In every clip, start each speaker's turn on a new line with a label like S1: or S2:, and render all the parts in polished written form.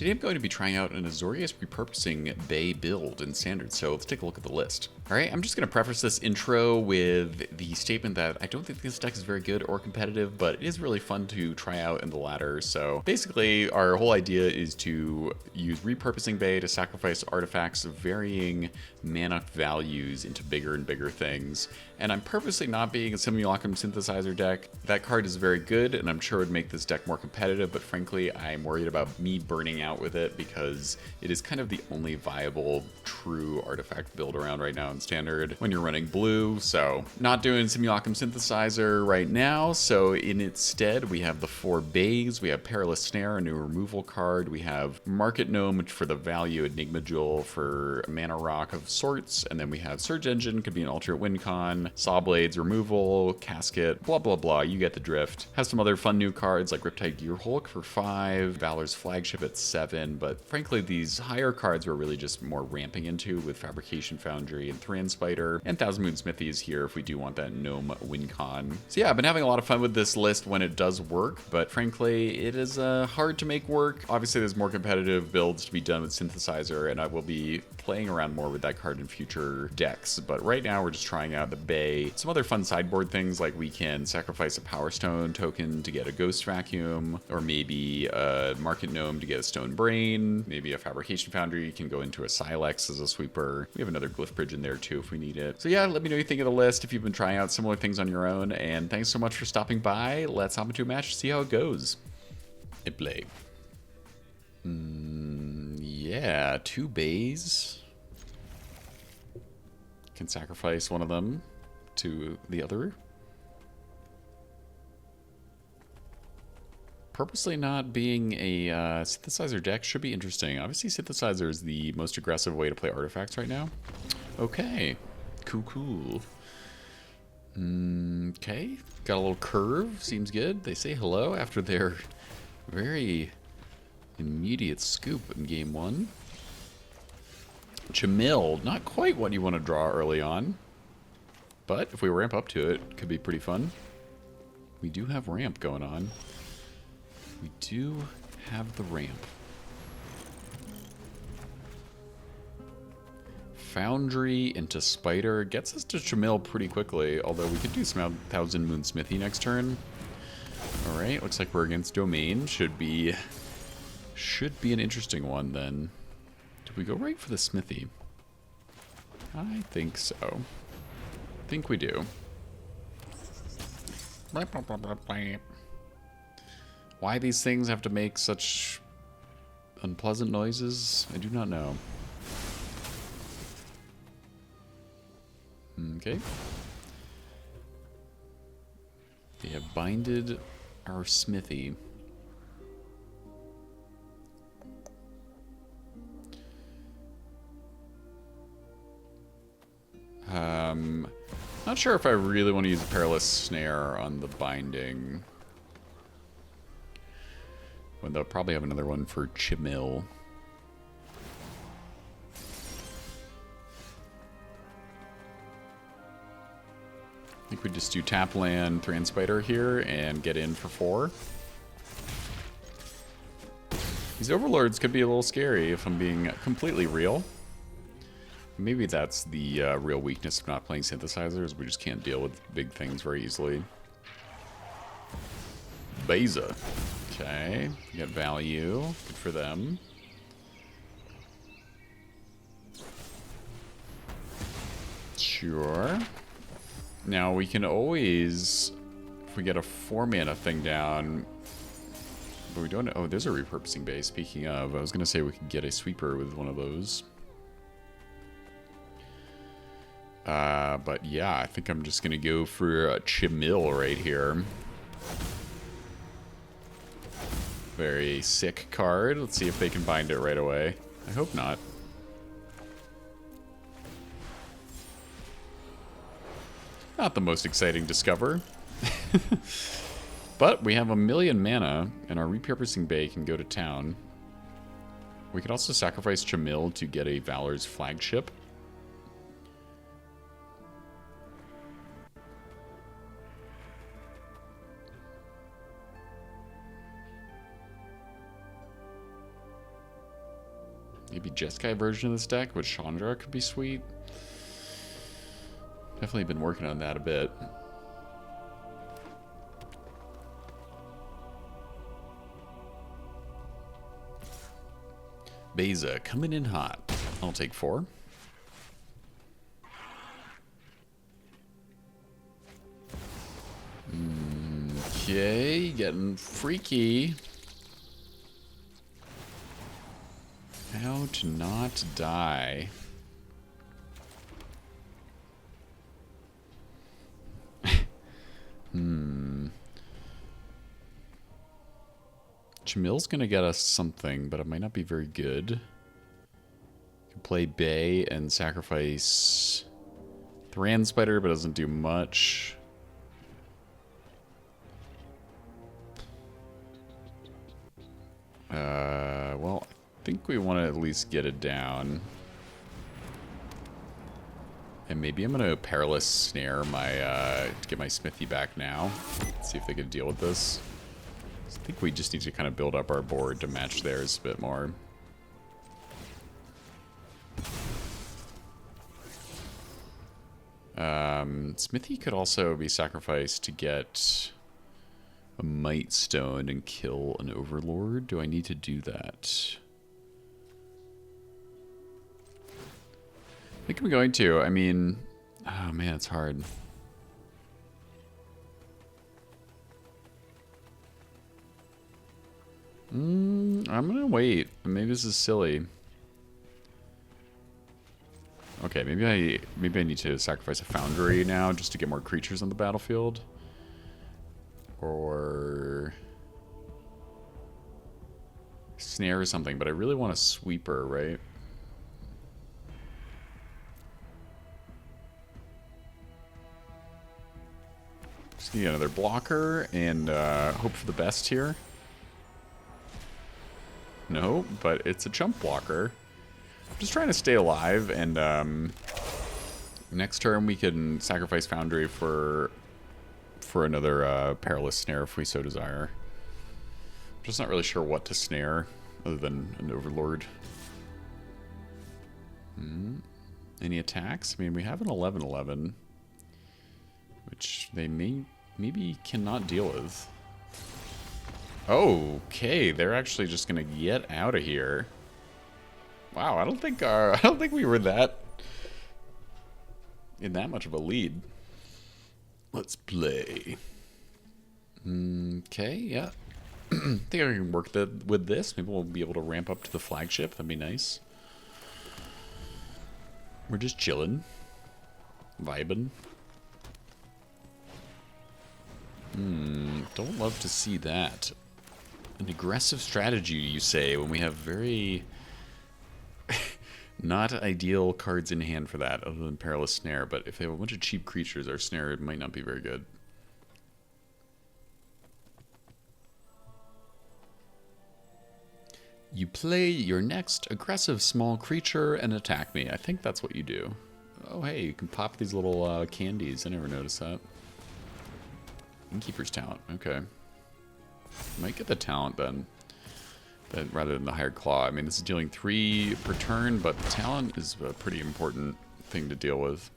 S1: Today I'm going to be trying out an Azorius repurposing bay build in Standard, so let's take a look at the list. Alright, I'm just going to preface this intro with the statement that I don't think this deck is very good or competitive, but it is really fun to try out in the latter. So basically, our whole idea is to use repurposing bay to sacrifice artifacts of varying mana values into bigger and bigger things. And I'm purposely not being a Simulacrum Synthesizer deck. That card is very good, and I'm sure it would make this deck more competitive, but frankly, I'm worried about me burning out with it because it is kind of the only viable true artifact build around right now in Standard when you're running blue. So not doing Simulacrum Synthesizer right now. So in its stead, we have the 4 bays, we have Perilous Snare, a new removal card, we have Market Gnome for the value, Enigma Jewel for a mana rock of sorts, and then we have Surge Engine, could be an alternate win con, Saw Blades removal, Casket, blah blah blah, you get the drift. Has some other fun new cards like Riptide Gearhulk for 5, Valor's Flagship at 7, but frankly these higher cards we're really just more ramping into with Fabrication Foundry and Thran Spider, and Thousand Moon Smithy is here if we do want that Gnome win con. So yeah, I've been having a lot of fun with this list when it does work, but frankly it is hard to make work. Obviously there's more competitive builds to be done with Synthesizer, and I will be playing around more with that card in future decks, but right now we're just trying out the bay. Some other fun sideboard things, like we can sacrifice a Power Stone token to get a Ghost Vacuum, or maybe a Market Gnome to get a Stone Brain, maybe a Fabrication Foundry can go into a Silex as a sweeper. We have another Glyph Bridge in there too if we need it. So yeah, let me know what you think of the list if you've been trying out similar things on your own, and thanks so much for stopping by. Let's hop into a match to see how it goes. Hit play. Yeah, 2 bays. Can sacrifice one of them to the other. Purposely not being a Synthesizer deck should be interesting. Obviously, Synthesizer is the most aggressive way to play artifacts right now. Okay. Cool. Okay. Got a little curve. Seems good. They say hello after their very immediate scoop in game 1. Chamil, not quite what you want to draw early on, but if we ramp up to it could be pretty fun. We do have ramp going on. We do have the ramp. Foundry into Spider gets us to Chamil pretty quickly, although we could do some Thousand Moon Smithy next turn. Alright, looks like we're against Domain. Should be an interesting one then. Did we go right for the Smithy? I think so. I think we do. Why these things have to make such unpleasant noises, I do not know. Okay. They have binded our Smithy. Not sure if I really want to use a Perilous Snare on the binding. When they'll probably have another one for Chamil. I think we just do tap land Thran Spider here and get in for 4. These Overlords could be a little scary if I'm being completely real. Maybe that's the real weakness of not playing Synthesizers. We just can't deal with big things very easily. Beza. Okay, get value. Good for them. Sure. Now we can always, if we get a 4-mana thing down, but we don't. Oh, there's a repurposing base. Speaking of, I was gonna say we could get a sweeper with one of those. But yeah, I think I'm just gonna go for a Chamil right here. Very sick card. Let's see if they can bind it right away. I hope not. Not the most exciting discover. But we have 1,000,000 mana, and our repurposing bay can go to town. We could also sacrifice Chamil to get a Valor's Flagship. Maybe Jeskai version of this deck, but Chandra could be sweet. Definitely been working on that a bit. Beza coming in hot. I'll take 4. Okay, getting freaky. How to not die. Jamil's gonna get us something, but it might not be very good. You can play Bay and sacrifice Thran Spider, but it doesn't do much. Well, I think we want to at least get it down. And maybe I'm gonna Perilous Snare my, to get my Smithy back now. See if they can deal with this. I think we just need to kind of build up our board to match theirs a bit more. Smithy could also be sacrificed to get a Might Stone and kill an Overlord. Do I need to do that? I think I'm going to. I mean, oh man, it's hard. I'm gonna wait. Maybe this is silly. Okay, maybe I need to sacrifice a Foundry now just to get more creatures on the battlefield. Or snare or something, but I really want a sweeper, right? Just need another blocker and hope for the best here. No, but it's a chump blocker. I'm just trying to stay alive, and next turn we can sacrifice Foundry for another Perilous Snare if we so desire. I'm just not really sure what to snare other than an Overlord. Any attacks? I mean, we have an 11/11, which they maybe cannot deal with. Okay, they're actually just gonna get out of here. Wow, I don't think we were in that much of a lead. Let's play. Okay, yeah. I think I can work with this. Maybe we'll be able to ramp up to the flagship. That'd be nice. We're just chilling, vibing. Don't love to see that. An aggressive strategy, you say, when we have very not ideal cards in hand for that, other than Perilous Snare. But if they have a bunch of cheap creatures, our snare might not be very good. You play your next aggressive small creature and attack me. I think that's what you do. Oh, hey, you can pop these little candies. I never noticed that. Innkeeper's talent. Okay. Might get the talent then, rather than the hired claw. I mean, this is dealing 3 per turn, but the talent is a pretty important thing to deal with.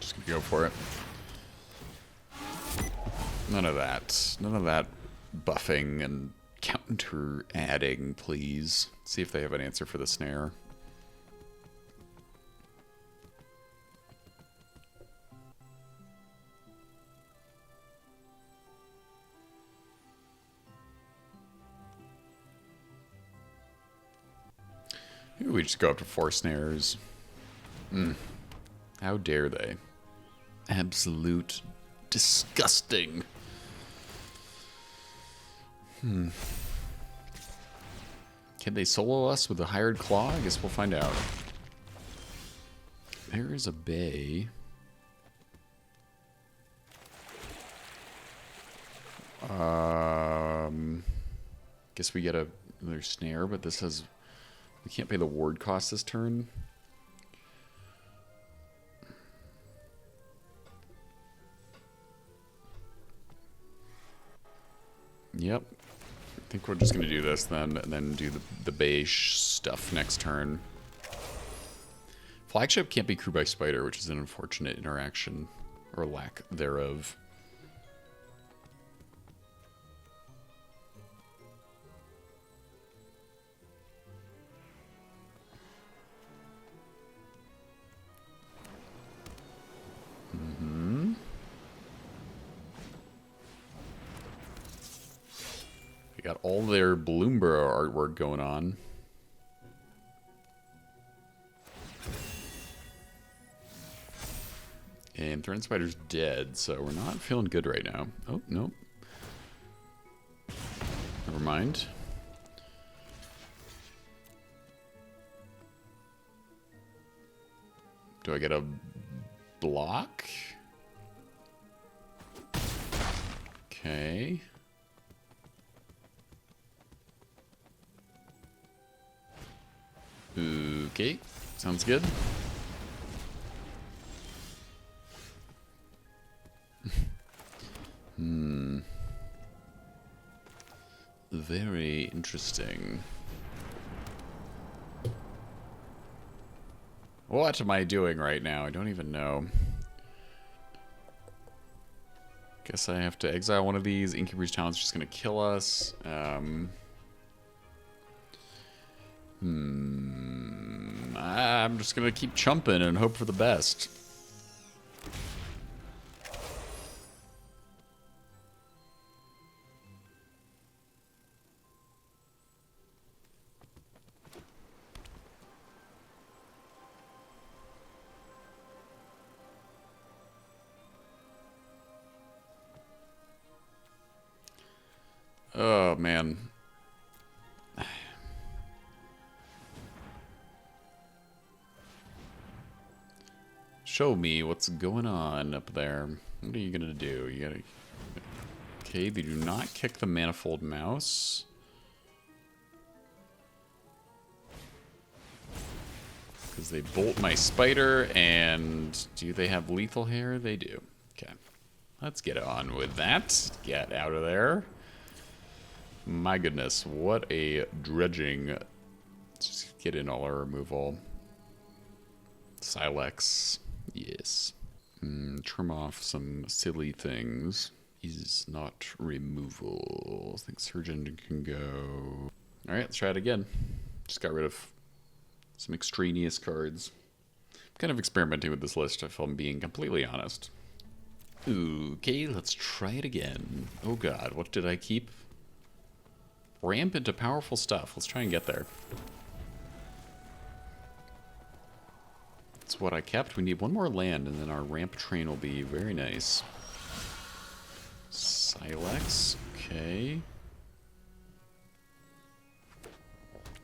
S1: Just gonna go for it. None of that. None of that buffing and counter adding, please. See if they have an answer for the snare. Maybe we just go up to 4 snares. How dare they? Absolute disgusting. Can they solo us with a hired claw? I guess we'll find out. There is a bay. Guess we get another snare, but this has... We can't pay the ward cost this turn. Yep. I think we're just going to do this then, and then do the beige stuff next turn. Flagship can't be crewed by Spider, which is an unfortunate interaction, or lack thereof. They got all their Bloomborough artwork going on. And Threatened Spider's dead, so we're not feeling good right now. Oh, nope. Never mind. Do I get a block? Okay. Okay, sounds good. Very interesting. What am I doing right now? I don't even know. Guess I have to exile one of these. Incubator's Talent's just gonna kill us. I'm just gonna keep chumping and hope for the best. Oh, man. Show me what's going on up there. What are you gonna do? You gotta... Okay, they do not kick the Manifold Mouse. Because they bolt my Spider, and do they have lethal hair? They do. Okay. Let's get on with that. Get out of there. My goodness, what a dredging. Let's just get in all our removal. Silex. Yes. Trim off some silly things. Is not removal. I think Surgeon can go. Alright, let's try it again. Just got rid of some extraneous cards. I'm kind of experimenting with this list, if I'm being completely honest. Okay, let's try it again. Oh god, what did I keep? Ramp into powerful stuff. Let's try and get there. That's what I kept. We need one more land, and then our ramp train will be very nice. Silex. Okay.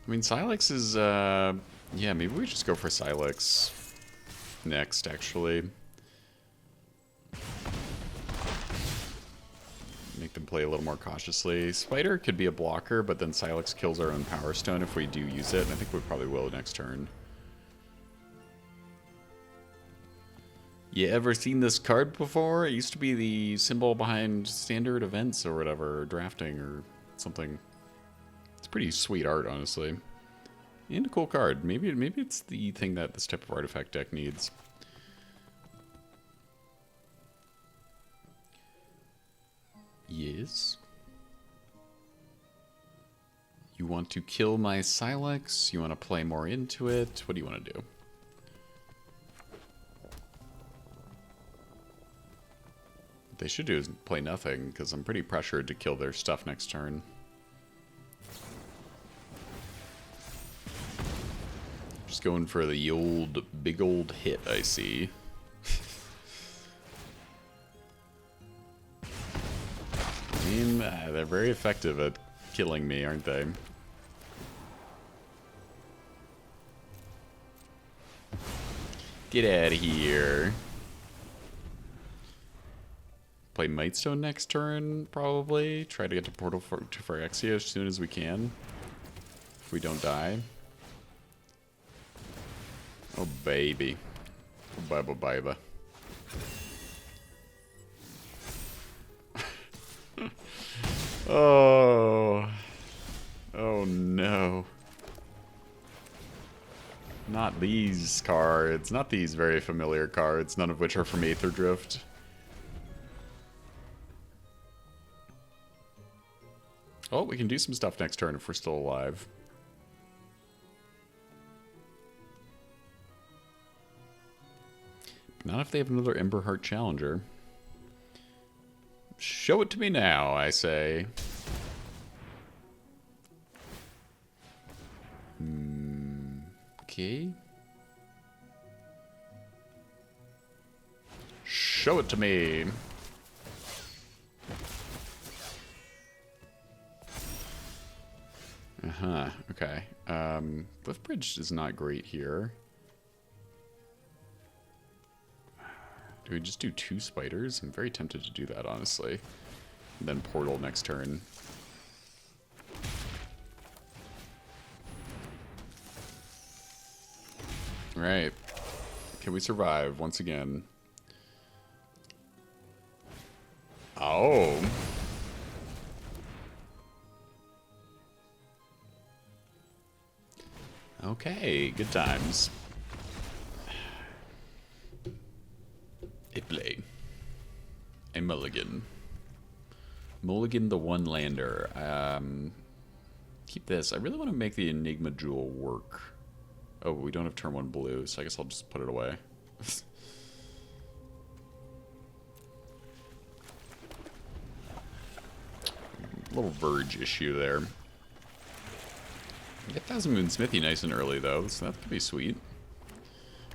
S1: I mean, Silex is, yeah, maybe we just go for Silex next, actually. Make them play a little more cautiously. Spider could be a blocker, but then Silex kills our own Power Stone if we do use it, and I think we probably will next turn. You ever seen this card before? It used to be the symbol behind standard events or whatever, or drafting or something. It's pretty sweet art, honestly. And a cool card. Maybe it's the thing that this type of artifact deck needs. Yes. You want to kill my Silex? You want to play more into it? What do you want to do? What they should do is play nothing, because I'm pretty pressured to kill their stuff next turn. Just going for the old, big old hit, I see. I mean, they're very effective at killing me, aren't they? Get out of here. Play Mightstone next turn, probably. Try to get to Portal for Phyrexia as soon as we can. If we don't die. Oh, baby. Oh, baby. Oh. Not these cards. Not these very familiar cards, none of which are from Aetherdrift. Oh, we can do some stuff next turn if we're still alive. Not if they have another Emberheart Challenger. Show it to me now, I say. Okay. Show it to me. Okay. Lift Bridge is not great here. Do we just do 2 spiders? I'm very tempted to do that, honestly. And then Portal next turn. Alright. Can we survive once again? Oh. Okay, good times. A play. A mulligan. Mulligan the one lander. Keep this. I really want to make the Enigma Jewel work. Oh, we don't have turn 1 blue, so I guess I'll just put it away. Little Verge issue there. Get Thousand Moon Smithy nice and early, though, so that could be sweet.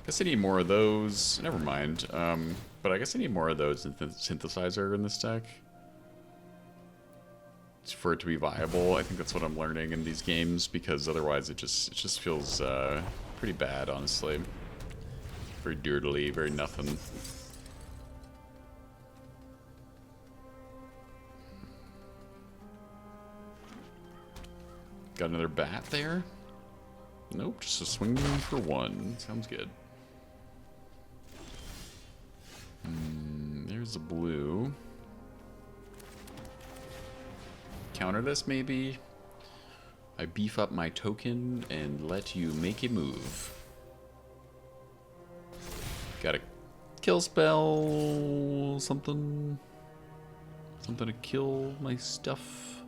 S1: Guess I need more of those. Never mind. But I guess I need more of those synthesizer in this deck for it to be viable. I think that's what I'm learning in these games, because otherwise it just feels pretty bad, honestly. Very dirtily, very nothing. Got another bat there? Nope, just a swing for 1. Sounds good. There's a blue. Counter this, maybe? I beef up my token and let you make a move. Got a kill spell, something. Something to kill my stuff.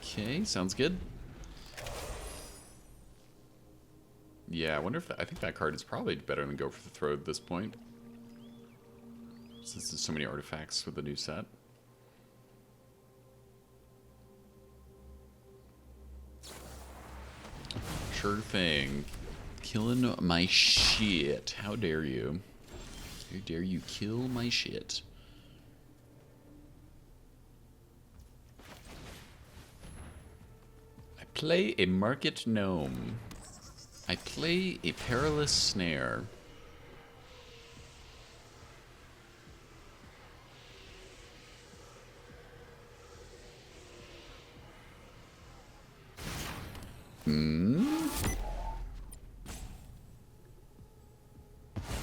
S1: Okay, sounds good. Yeah, I wonder if I think that card is probably better than Go for the Throat at this point, since there's so many artifacts with the new set. Sure thing. Killing my shit. How dare you? How dare you kill my shit? I play a Market Gnome. I play a Perilous Snare.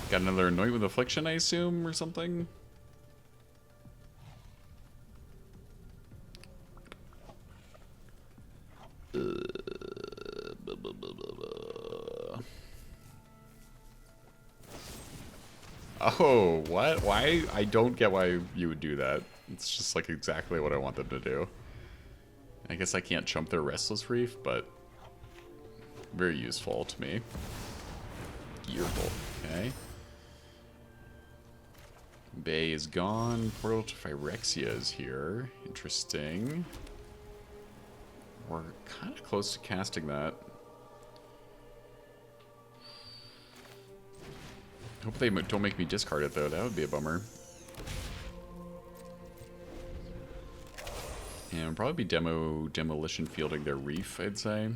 S1: Got another Anoint with Affliction, I assume, or something? Oh, what? Why? I don't get why you would do that. It's just like exactly what I want them to do. I guess I can't chump their Restless Reef, but very useful to me. Gearful, okay. Bay is gone. Portal to Phyrexia is here. Interesting. We're kind of close to casting that. Hope they don't make me discard it, though. That would be a bummer. And probably be demolition fielding their reef, I'd say.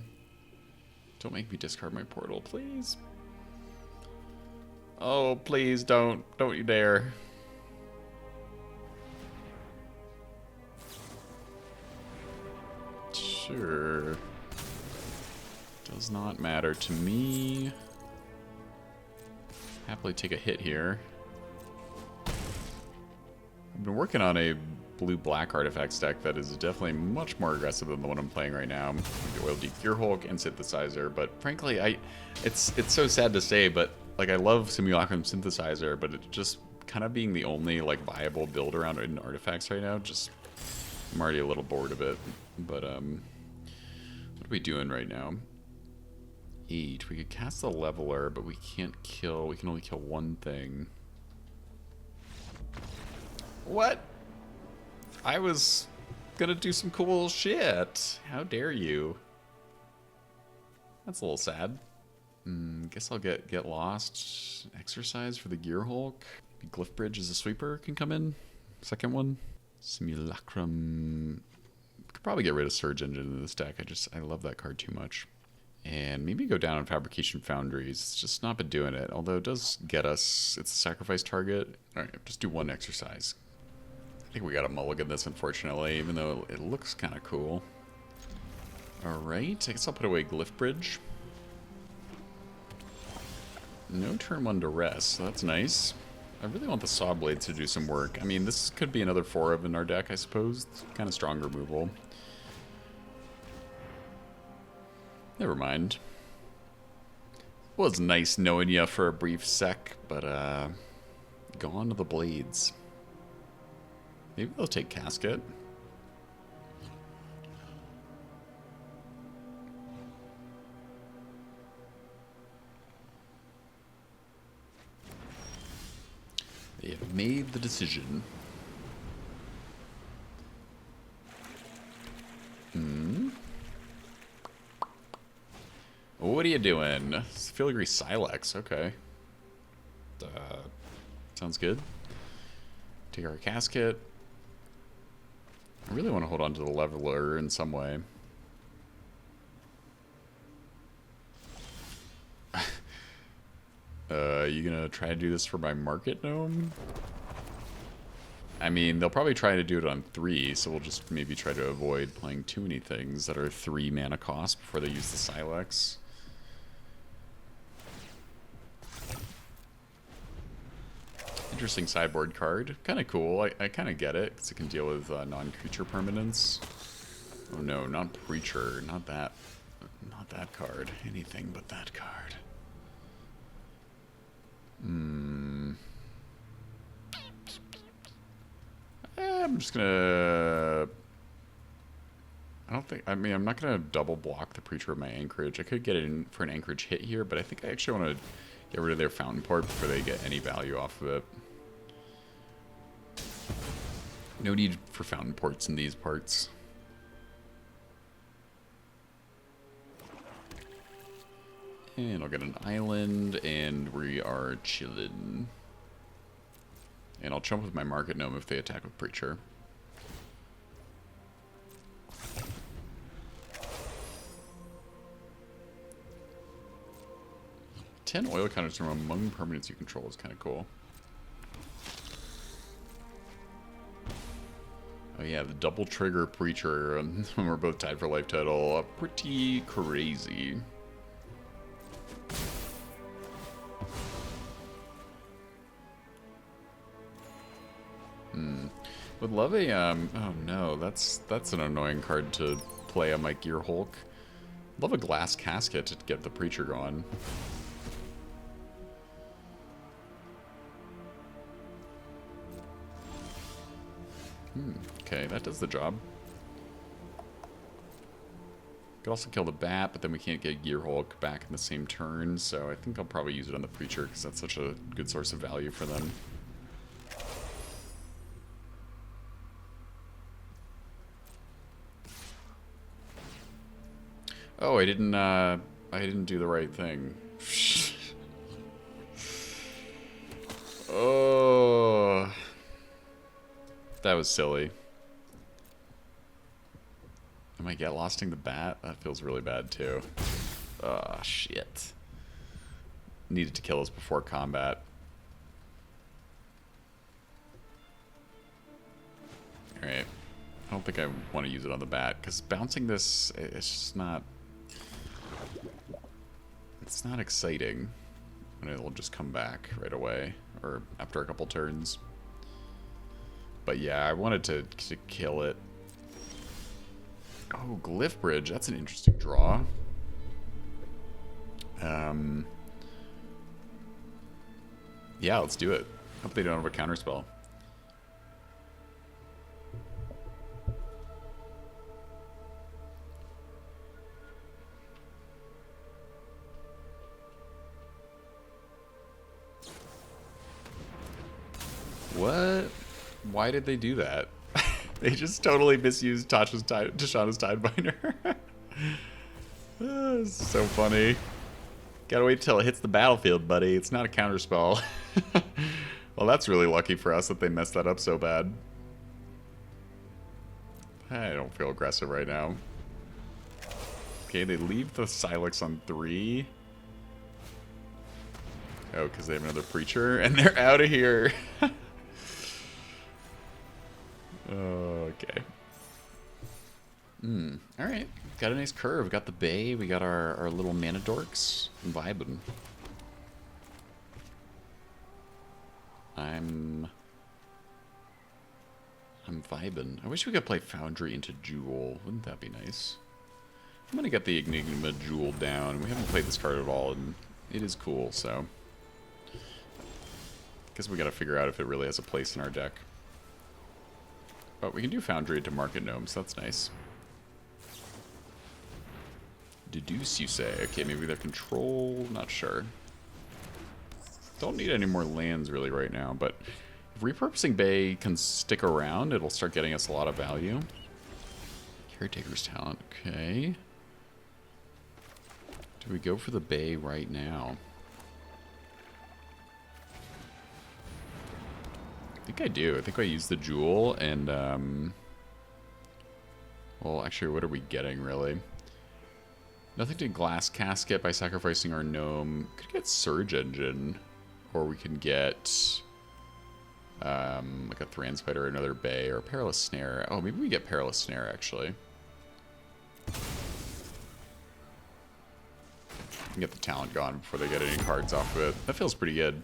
S1: Don't make me discard my portal, please. Oh, please don't. Don't you dare. Sure. Does not matter to me. Happily take a hit here. I've been working on a blue-black artifacts deck that is definitely much more aggressive than the one I'm playing right now. The Oil Deep Gearhulk and Synthesizer, but frankly, it's so sad to say, but like I love Simulacrum Synthesizer, but it's just kind of being the only like viable build around in artifacts right now. Just I'm already a little bored of it. But what are we doing right now? 8. We could cast the Leveler, but we can't kill. We can only kill one thing. What? I was gonna do some cool shit. How dare you? That's a little sad. Guess I'll get lost. Exercise for the Gearhulk. Glyph Bridge as a sweeper can come in. Second one. Simulacrum. Could probably get rid of Surge Engine in this deck. I love that card too much. And maybe go down on Fabrication Foundries. It's just not been doing it. Although it does get us. It's a sacrifice target. Alright, just do one exercise. I think we got to mulligan this, unfortunately, even though it looks kind of cool. Alright, I guess I'll put away Glyph Bridge. No turn 1 to rest, so that's nice. I really want the Saw Blades to do some work. I mean, this could be another 4 of in our deck, I suppose. It's kind of strong removal. Never mind. Was nice knowing you for a brief sec, but gone to the blades. Maybe they'll take Casket. They have made the decision. What are you doing? Filigree Silex, okay. Sounds good. Take our Casket. I really want to hold on to the Leveler in some way. You gonna try to do this for my Market Gnome? I mean, they'll probably try to do it on 3, so we'll just maybe try to avoid playing too many things that are 3 mana cost before they use the Silex. Interesting sideboard card. Kind of cool. I kind of get it, because it can deal with non-creature permanents. Oh no, not Preacher. Not that. Not that card. Anything but that card. I'm just gonna... I'm not gonna double block the Preacher of my Anchorage. I could get in for an Anchorage hit here, but I think I actually want to get rid of their Fountain Port before they get any value off of it. No need for Fountain Ports in these parts. And I'll get an island, and we are chillin'. And I'll jump with my Market Gnome if they attack with Preacher. Ten oil counters from among permanents you control is kind of cool. Oh yeah, the double trigger Preacher when we're both tied for life total. Pretty crazy. Would love a, oh no, that's an annoying card to play on my Gearhulk. Love a Glass Casket to get the Preacher going. Okay, that does the job. Could also kill the Bat, but then we can't get Gearhulk back in the same turn, so I think I'll probably use it on the Preacher because that's such a good source of value for them. Oh, I didn't do the right thing. Oh, that was silly. Am I get losting the Bat? That feels really bad too. Oh, shit. Needed to kill us before combat. Alright. I don't think I want to use it on the Bat, because bouncing this, it's just not... It's not exciting. And it'll just come back right away, or after a couple turns. But yeah, I wanted to kill it. Oh, Glyph Bridge. That's an interesting draw. Yeah, let's do it. Hope they don't have a counterspell. What? Why did they do that? They just totally misused Tashana's Tidebinder. This is so funny. Gotta wait till it hits the battlefield, buddy. It's not a counterspell. Well, that's really lucky for us that they messed that up so bad. I don't feel aggressive right now. Okay, they leave the Silex on 3. Oh, because they have another Preacher, and they're out of here. Okay. Alright. Got a nice curve. Got the Bay. We got our little mana dorks. I'm vibing. I'm vibing. I wish we could play Foundry into Jewel. Wouldn't that be nice? I'm gonna get the Enigma Jewel down. We haven't played this card at all, and it is cool, so... Guess we gotta figure out if it really has a place in our deck. But we can do Foundry to Market Gnomes, that's nice. Deduce, you say? Okay, maybe their control, not sure. Don't need any more lands really right now, but if Repurposing Bay can stick around, it'll start getting us a lot of value. Caretaker's Talent, okay. Do we go for the Bay right now? I think I do. I think I use the Jewel and, well, actually, what are we getting, really? Nothing to Glass Casket by sacrificing our Gnome. Could get Surge Engine, or we can get, like a Thran Spider or another Bay, or a Perilous Snare. Oh, maybe we get Perilous Snare, actually. Get the talent gone before they get any cards off of it. That feels pretty good.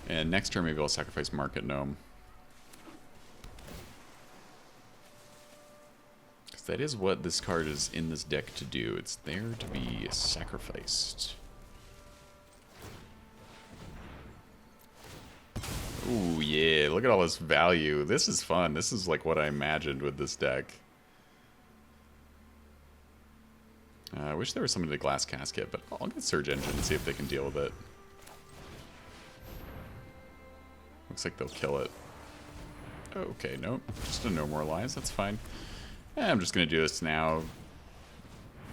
S1: And next turn, maybe I'll sacrifice Market Gnome. Because that is what this card is in this deck to do. It's there to be sacrificed. Ooh, yeah. Look at all this value. This is fun. This is like what I imagined with this deck. I wish there was something to Glass Casket, but I'll get Surge Engine and see if they can deal with it. Looks like they'll kill it. Okay, nope. Just a no more lives. That's fine. I'm just going to do this now.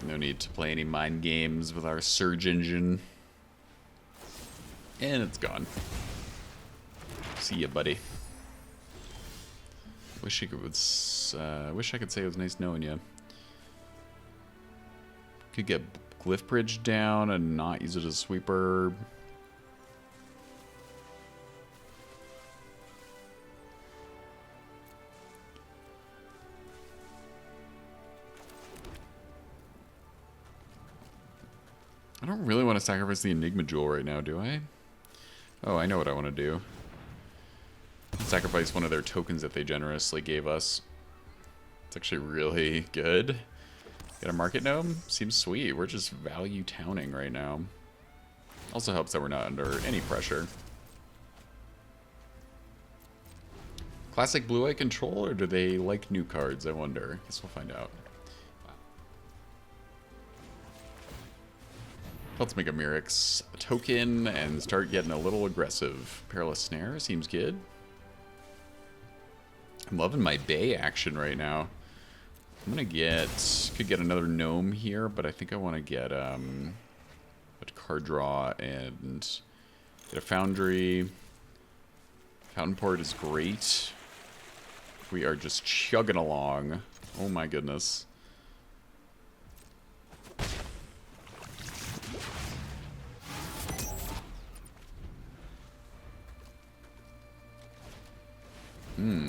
S1: No need to play any mind games with our Surge Engine. And it's gone. See ya, buddy. Wish I could say it was nice knowing you. Could get Glyph Bridge down and not use it as a sweeper. I don't really want to sacrifice the Enigma Jewel right now, do I? Oh, I know what I want to do. Sacrifice one of their tokens that they generously gave us. It's actually really good. Get a Market Gnome? Seems sweet. We're just value towning right now. Also helps that we're not under any pressure. Classic Blue-Eye Control, or do they like new cards? I wonder. Guess we'll find out. Let's make a Mirrex token and start getting a little aggressive. Perilous Snare seems good. I'm loving my Bay action right now. I'm gonna could get another Gnome here, but I think I want to get a card draw and get a Foundry. Fountain Port is great. We are just chugging along. Oh my goodness.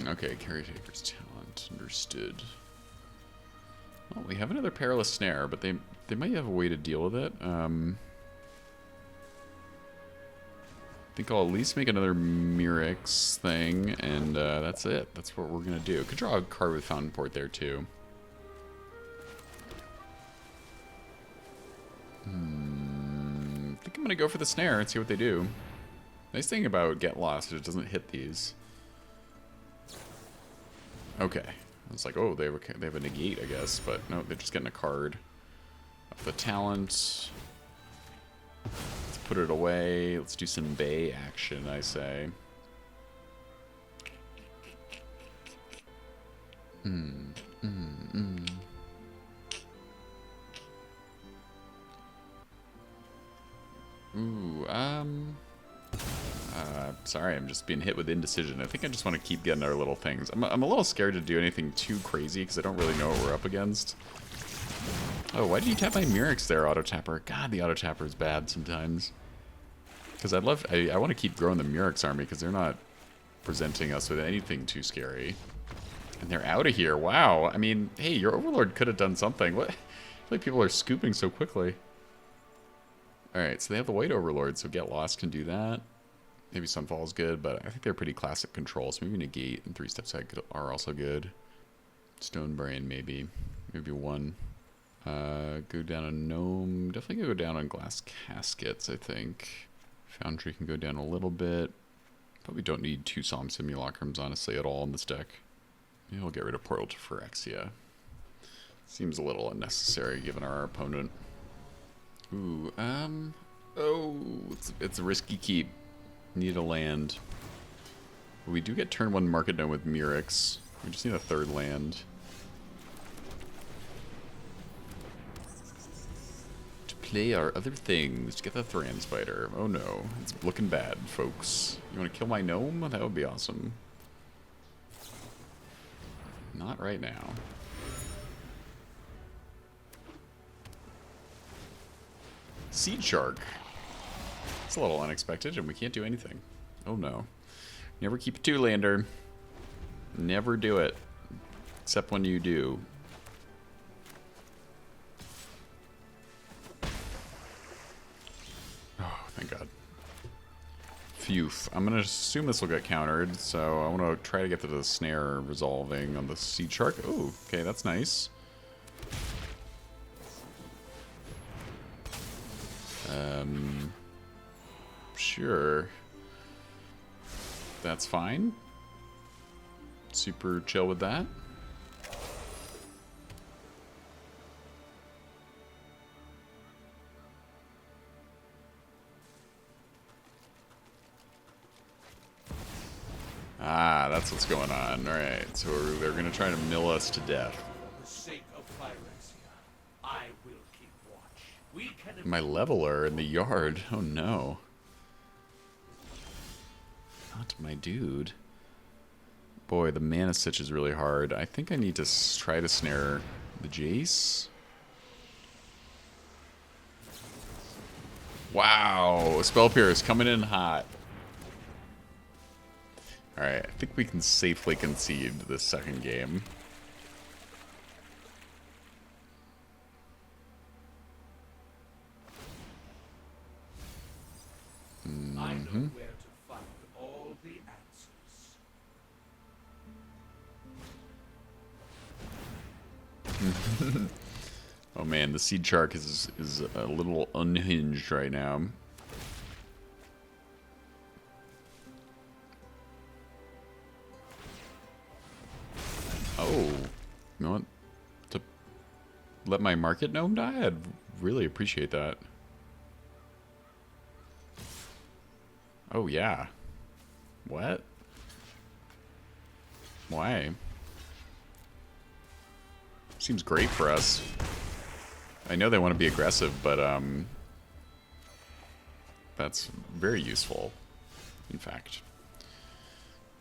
S1: Okay, Caretaker's Talent. Understood. Well, we have another Perilous Snare, but they might have a way to deal with it. I think I'll at least make another Murex thing, and that's it. That's what we're going to do. Could draw a card with Fountain Port there, too. I think I'm going to go for the snare and see what they do. Nice thing about Get Lost is it doesn't hit these. Okay. I was like, oh, they have a negate, I guess. But no, they're just getting a card. Of the talent. Let's put it away. Let's do some Bay action, I say. Ooh, sorry, I'm just being hit with indecision. I think I just want to keep getting our little things. I'm a little scared to do anything too crazy because I don't really know what we're up against. Oh, why did you tap my Murex there, Auto Tapper? God, the Auto Tapper is bad sometimes. Because I want to keep growing the Murex army because they're not presenting us with anything too scary. And they're out of here. Wow. I mean, hey, your Overlord could have done something. What? I feel like people are scooping so quickly. Alright, so they have the White Overlord, so Get Lost can do that. Maybe Sunfall is good, but I think they're pretty classic control, so maybe Negate and 3 Steps Ahead are also good. Stone Brain, maybe. Maybe 1. Go down on Gnome. Definitely go down on Glass Caskets, I think. Foundry can go down a little bit. Probably don't need 2 Solemn Simulacrums, honestly, at all in this deck. Maybe we'll get rid of Portal to Phyrexia. Seems a little unnecessary given our opponent. Ooh, oh, it's a risky keep. Need a land. We do get turn 1 Market Gnome with Murex. We just need a 3rd land. To play our other things, to get the Thran Spider. Oh no, it's looking bad, folks. You want to kill my gnome? That would be awesome. Not right now. Seed Shark. It's a little unexpected, and we can't do anything. Oh no. Never keep a 2-lander. Never do it. Except when you do. Oh, thank God. Phew. I'm going to assume this will get countered, so I want to try to get to the snare resolving on the Seed Shark. Oh, okay, that's nice. Sure. That's fine. Super chill with that. Ah, that's what's going on. Alright, so they're going to try to mill us to death.
S2: For the sake of Phyrexia, I will keep watch. We can
S1: My leveler in the yard. Oh no. Not my dude. Boy, the Mana Stitch is really hard. I think I need to try to snare the Jace. Wow, Spell Pierce coming in hot. Alright, I think we can safely concede this second game.
S2: I know where to find all the answers.
S1: Oh man, the Seed Shark is a little unhinged right now. Oh, you know what? To let my Market Gnome die? I'd really appreciate that. Oh yeah. What? Why? Seems great for us. I know they want to be aggressive, but that's very useful, in fact.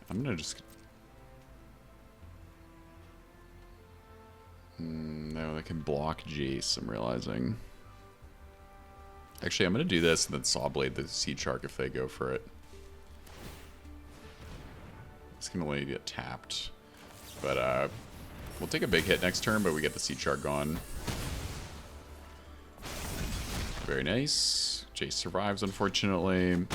S1: I'm gonna just... No, they can block Jace, I'm realizing. Actually, I'm gonna do this and then Saw Blade the Seed Shark if they go for it. It's gonna only get tapped. But we'll take a big hit next turn, but we get the Seed Shark gone. Very nice. Jace survives, unfortunately.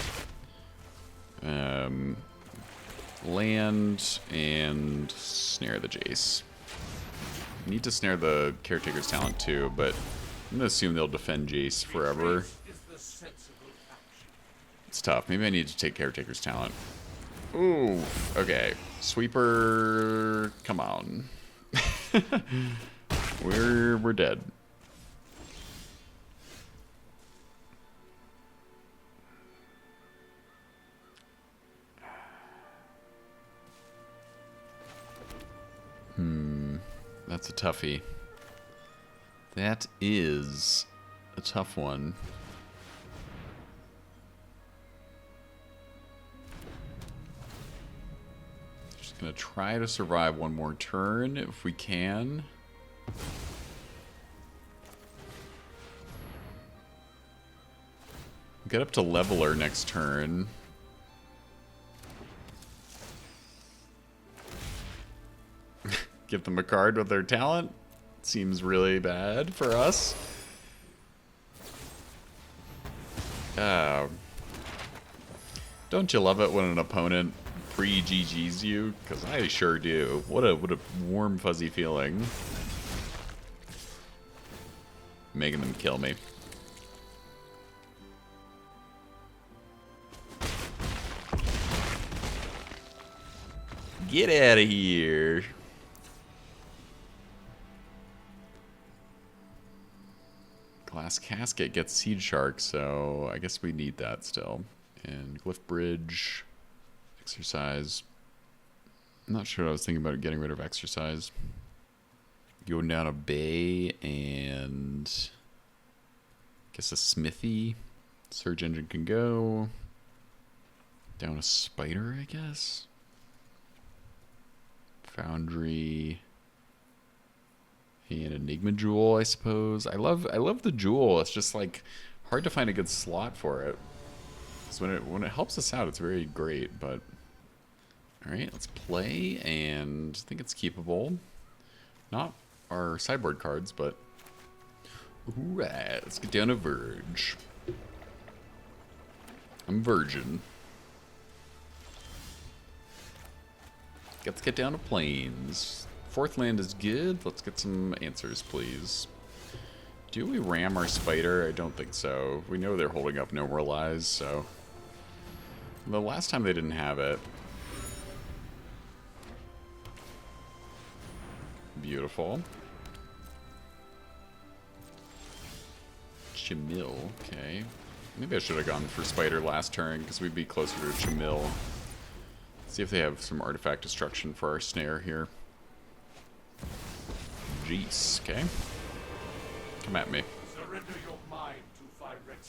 S1: Land and snare the Jace. Need to snare the Caretaker's Talent too, but I'm gonna assume they'll defend Jace forever. It's tough. Maybe I need to take Caretaker's Talent. Ooh, okay. Sweeper, come on. We're dead. That's a toughie. That is a tough one. Just gonna try to survive one more turn if we can. Get up to Leveler next turn. Give them a card with their talent. Seems really bad for us. Don't you love it when an opponent pre-GGs you? Because I sure do. What a warm, fuzzy feeling. Making them kill me. Get out of here. Glass Casket gets Seed Shark, so I guess we need that still. And Glyph Bridge, Exercise. I'm not sure what I was thinking about getting rid of Exercise. Going down a Bay and I guess a Smithy. Surge Engine can go. Down a Spider, I guess. Foundry. And Enigma Jewel, I suppose. I love the Jewel. It's just like hard to find a good slot for it. So when it helps us out, it's very great. But all right, let's play, and I think it's keepable. Not our sideboard cards, but all right, let's get down to Verge. I'm Virgin. Let's get down to Plains. Fourth land is good. Let's get some answers, please. Do we ram our Spider? I don't think so. We know they're holding up No More Lies, so... The last time they didn't have it. Beautiful. Chimil, okay. Maybe I should have gone for Spider last turn, because we'd be closer to Chimil. See if they have some artifact destruction for our snare here. Jeez, okay. Come at me.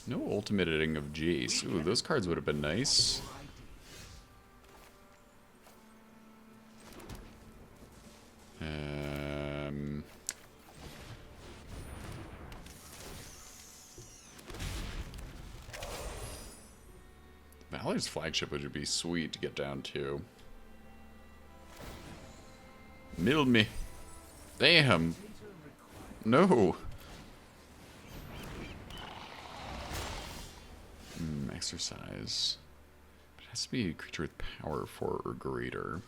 S1: No ultimating of Jace. Ooh, those cards would have been nice. Valor's Flagship would be sweet to get down to. Mill me. Damn. No. Exercise. It has to be a creature with power 4 or greater.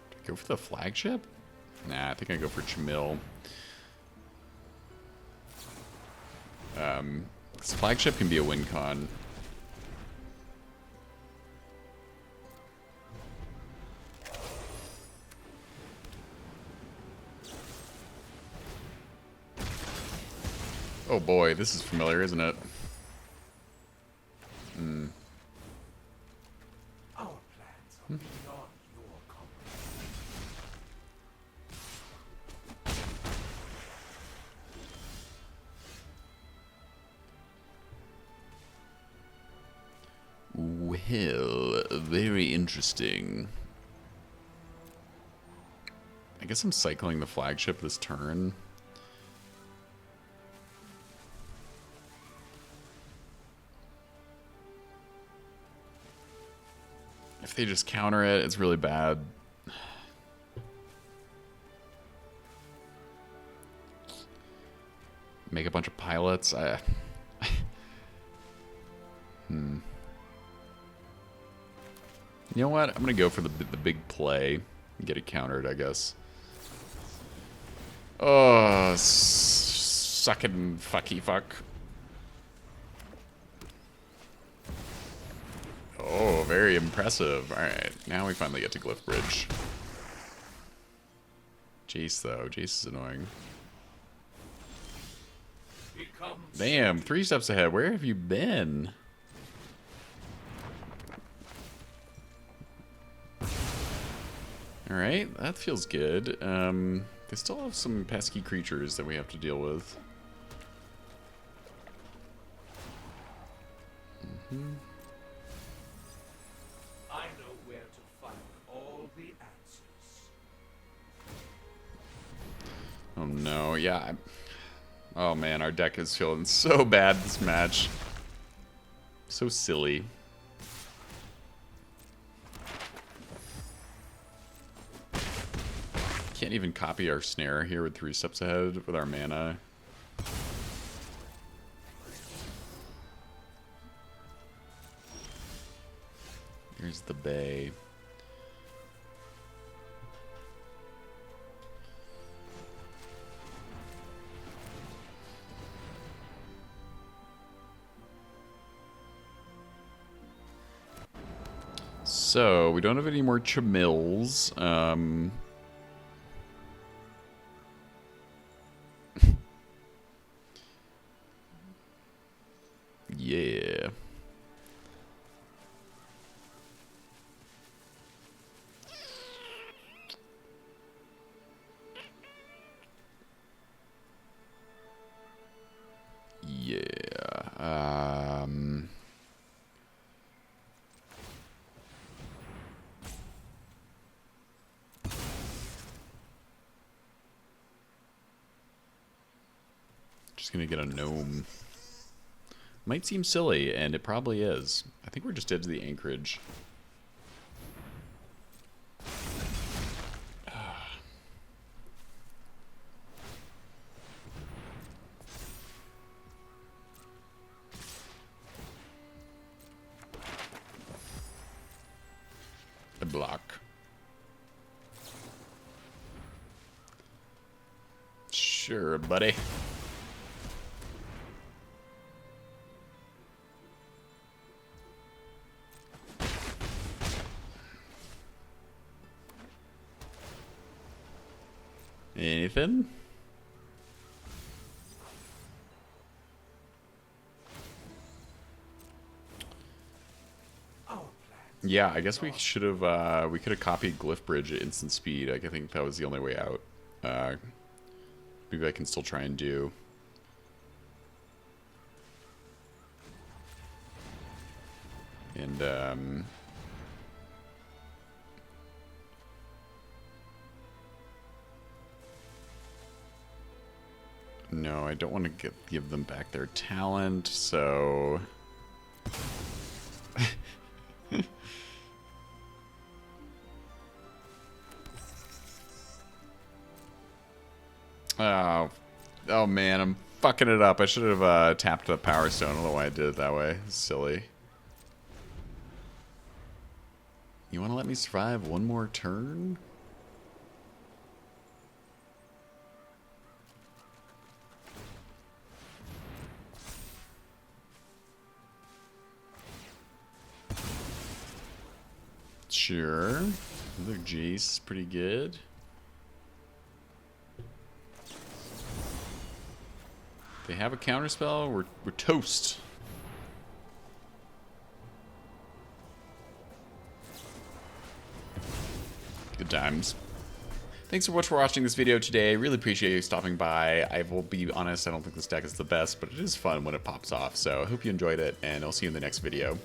S1: Do I go for the Flagship? Nah, I think I go for Chimil. This Flagship can be a win con. Oh boy, this is familiar, isn't it?
S2: Our plans are beyond your
S1: Well, very interesting. I guess I'm cycling the Flagship this turn. If they just counter it, it's really bad. Make a bunch of pilots. You know what? I'm gonna go for the big play and get it countered, I guess. Oh, sucking fucky fuck. Oh, very impressive. Alright, now we finally get to Glyph Bridge. Jace, though. Jace is annoying. Damn, 3 steps ahead. Where have you been? Alright, that feels good. They still have some pesky creatures that we have to deal with.
S2: I know where to find all the answers.
S1: Oh no, yeah. Oh man, our deck is feeling so bad this match. So silly. Can't even copy our snare here with 3 steps ahead with our mana. Here's the bay. So, we don't have any more Chamills. Yeah. Yeah. Just gonna get a gnome. Might seem silly, and it probably is. I think we're just dead to the anchorage. A block. Sure, buddy. Anything? Yeah, I guess we should have, we could have copied Glyph Bridge at instant speed. Like, I think that was the only way out. Maybe I can still try and do. And, no, I don't want to give them back their talent, so... Oh man, I'm fucking it up. I should have tapped the Power Stone. I don't know why I did it that way. It's silly. You want to let me survive one more turn? Sure. Another Jace is pretty good. They have a counterspell. We're toast. Good times. Thanks so much for watching this video today. I really appreciate you stopping by. I will be honest, I don't think this deck is the best, but it is fun when it pops off. So I hope you enjoyed it, and I'll see you in the next video.